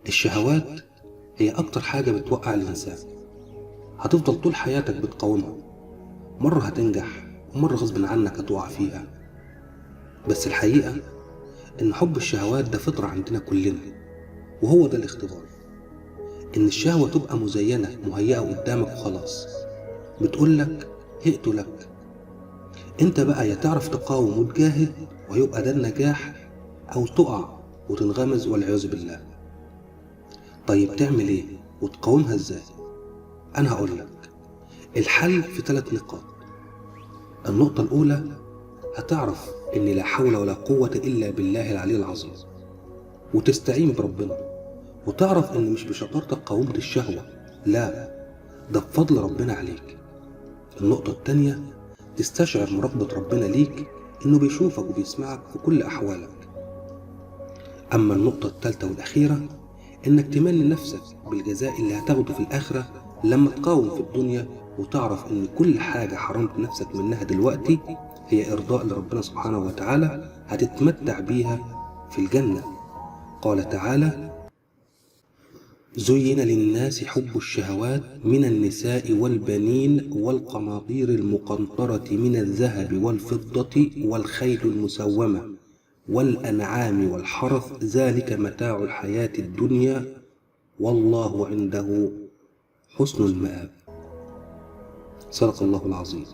الشهوات هي أكتر حاجة بتوقع الإنسان. هتفضل طول حياتك بتقاومها، مرة هتنجح ومرة غصب عنك هتقع فيها. بس الحقيقة إن حب الشهوات ده فطرة عندنا كلنا، وهو ده الاختبار. إن الشهوة تبقى مزينة مهيئة قدامك وخلاص، بتقولك هئت لك. انت بقى يا تعرف تقاوم وتجاهد ويبقى ده النجاح، أو تقع وتنغمز والعياذ بالله. طيب تعمل ايه وتقاومها ازاي؟ أنا هقولك الحل في 3 نقاط. النقطة الأولى، هتعرف إن لا حول ولا قوة إلا بالله العلي العظيم، وتستعين بربنا، وتعرف إن مش بشطارتك قاومت الشهوة، لا، ده بفضل ربنا عليك. النقطة التانية، تستشعر مراقبة ربنا ليك، إنه بيشوفك وبيسمعك في كل أحوالك. أما النقطة التالتة والأخيرة، إنك تمني نفسك بالجزاء اللي هتاخده في الآخرة لما تقاوم في الدنيا، وتعرف إن كل حاجة حرمت نفسك منها دلوقتي هي إرضاء لربنا سبحانه وتعالى، هتتمتع بيها في الجنة. قال تعالى: زين للناس حب الشهوات من النساء والبنين والقناطير المقنطرة من الذهب والفضة والخيل المسومة والأنعام والحرث، ذلك متاع الحياة الدنيا والله عنده حسن المآب. صدق الله العظيم.